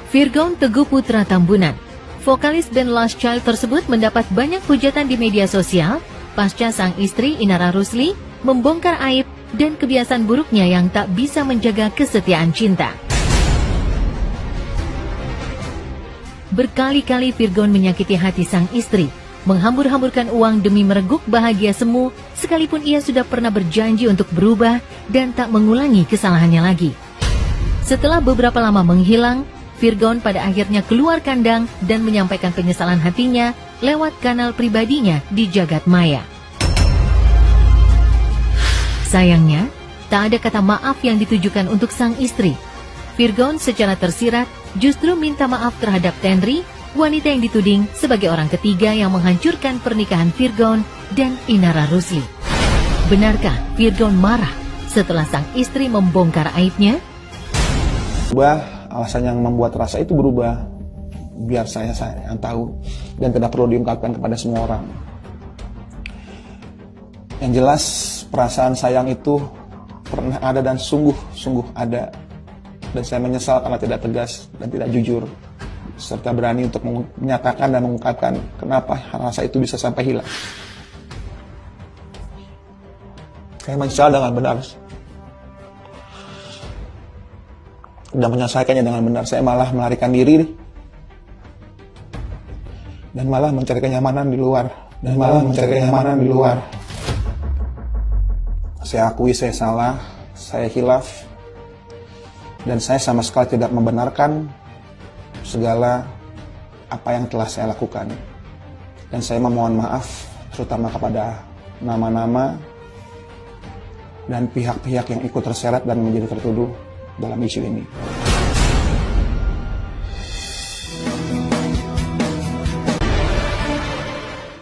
Virgon Teguh Putra Tambunan, vokalis band Last Child tersebut mendapat banyak hujatan di media sosial pasca sang istri Inara Rusli membongkar aib dan kebiasaan buruknya yang tak bisa menjaga kesetiaan cinta. Berkali-kali Virgon menyakiti hati sang istri, menghambur-hamburkan uang demi mereguk bahagia semu, sekalipun ia sudah pernah berjanji untuk berubah dan tak mengulangi kesalahannya lagi. Setelah beberapa lama menghilang, Virgon pada akhirnya keluar kandang dan menyampaikan penyesalan hatinya lewat kanal pribadinya di jagat maya. Sayangnya, tak ada kata maaf yang ditujukan untuk sang istri. Virgon secara tersirat justru minta maaf terhadap Tenri, wanita yang dituding sebagai orang ketiga yang menghancurkan pernikahan Virgon dan Inara Rusli. Benarkah Virgon marah setelah sang istri membongkar aibnya? Alasan yang membuat rasa itu berubah, biar saya yang tahu dan tidak perlu diungkapkan kepada semua orang. Yang jelas perasaan sayang itu pernah ada dan sungguh ada, dan saya menyesal karena tidak tegas dan tidak jujur, serta berani untuk menyatakan dan mengungkapkan kenapa rasa itu bisa sampai hilang. Saya menyesal dengan benar dan menyelesaikannya dengan benar. Saya malah melarikan diri dan malah mencari kenyamanan di luar. Saya akui saya salah, saya khilaf, dan saya sama sekali tidak membenarkan segala apa yang telah saya lakukan. Dan saya memohon maaf terutama kepada nama-nama dan pihak-pihak yang ikut terseret dan menjadi tertuduh dalam isu ini.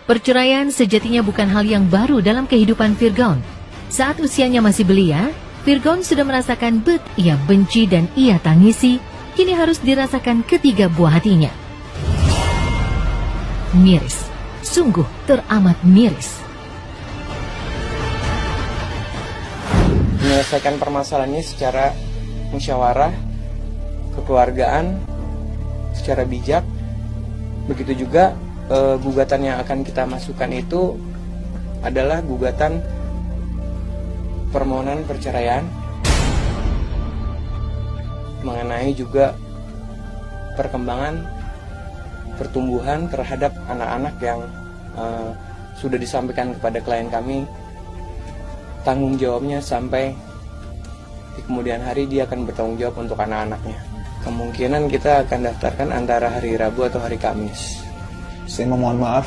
Perceraian sejatinya bukan hal yang baru dalam kehidupan Virgon. Saat usianya masih belia, Virgon sudah merasakan ia benci dan ia tangisi, kini harus dirasakan ketiga buah hatinya. Miris, sungguh teramat miris. Menyelesaikan permasalahannya secara musyawarah, kekeluargaan, secara bijak. Begitu juga gugatan yang akan kita masukkan itu adalah gugatan permohonan perceraian, mengenai juga perkembangan pertumbuhan terhadap anak-anak yang sudah disampaikan kepada klien kami. Tanggung jawabnya sampai di kemudian hari dia akan bertanggung jawab untuk anak-anaknya. Kemungkinan kita akan daftarkan antara hari Rabu atau hari Kamis. Saya memohon maaf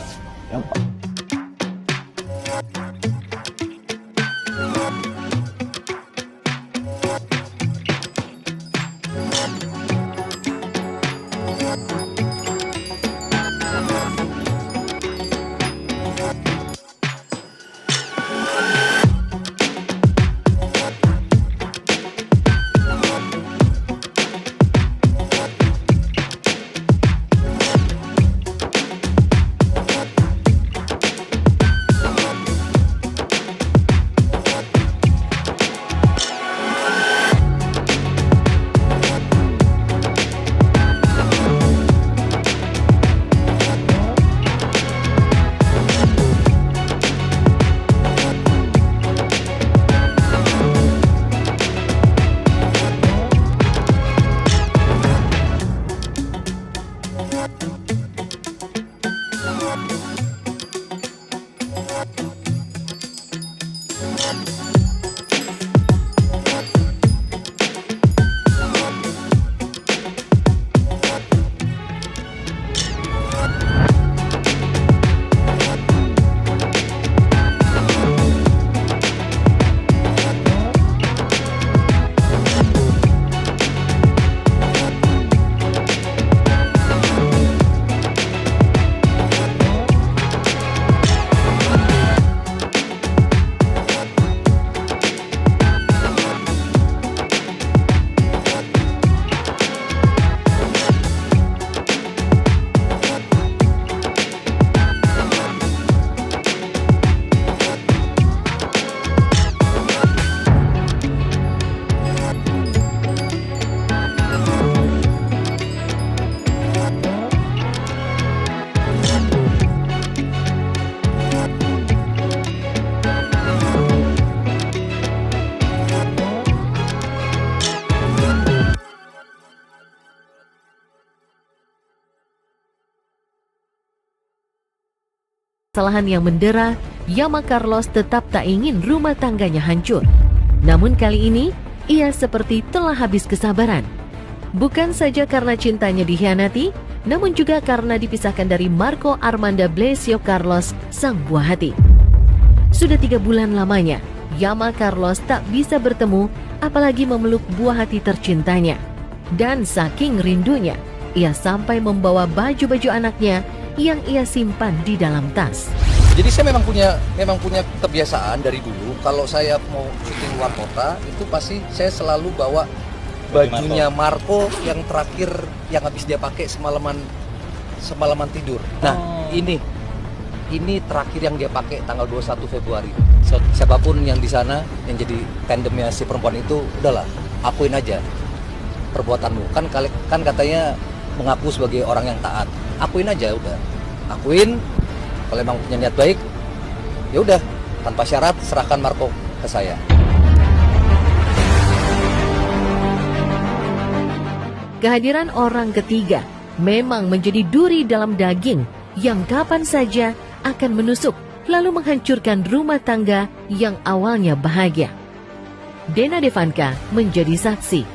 permasalahan yang mendera, Yama Carlos tetap tak ingin rumah tangganya hancur. Namun kali ini, ia seperti telah habis kesabaran. Bukan saja karena cintanya dikhianati, namun juga karena dipisahkan dari Marco Armanda Blesio Carlos, sang buah hati. Sudah 3 bulan lamanya, Yama Carlos tak bisa bertemu, apalagi memeluk buah hati tercintanya. Dan saking rindunya, ia sampai membawa baju-baju anaknya yang ia simpan di dalam tas. Jadi saya memang punya kebiasaan dari dulu, kalau saya mau syuting luar kota, itu pasti saya selalu bawa bajunya Marco yang terakhir yang habis dia pakai semalaman tidur. Nah, ini terakhir yang dia pakai tanggal 21 Februari. Siapapun yang di sana yang jadi tandemnya si perempuan itu, udahlah, akuin aja perbuatanmu. Kan katanya mengaku sebagai orang yang taat. Akuin aja udah. Akuin. Kalau memang punya niat baik, ya udah, tanpa syarat serahkan Marco ke saya. Kehadiran orang ketiga memang menjadi duri dalam daging yang kapan saja akan menusuk lalu menghancurkan rumah tangga yang awalnya bahagia. Dena Devanka menjadi saksi.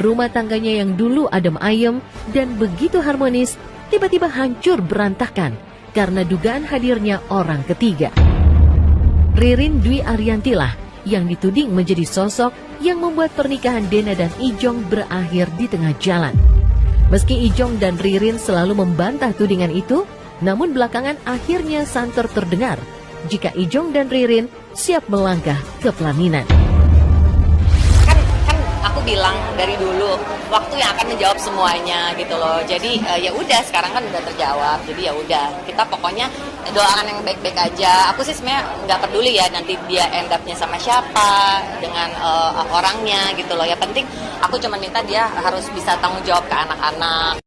Rumah tangganya yang dulu adem ayem dan begitu harmonis tiba-tiba hancur berantakan karena dugaan hadirnya orang ketiga. Ririn Dwi Ariantilah yang dituding menjadi sosok yang membuat pernikahan Dena dan Ijong berakhir di tengah jalan. Meski Ijong dan Ririn selalu membantah tudingan itu, namun belakangan akhirnya santer terdengar jika Ijong dan Ririn siap melangkah ke pelaminan. Kan aku bilang dari dulu waktu yang akan menjawab semuanya gitu loh. Jadi ya udah, sekarang kan udah terjawab. Jadi ya udah, kita pokoknya doakan yang baik-baik aja. Aku sih sebenarnya nggak peduli ya nanti dia end up-nya sama siapa, dengan orangnya gitu loh. Ya penting aku cuma minta dia harus bisa tanggung jawab ke anak-anak.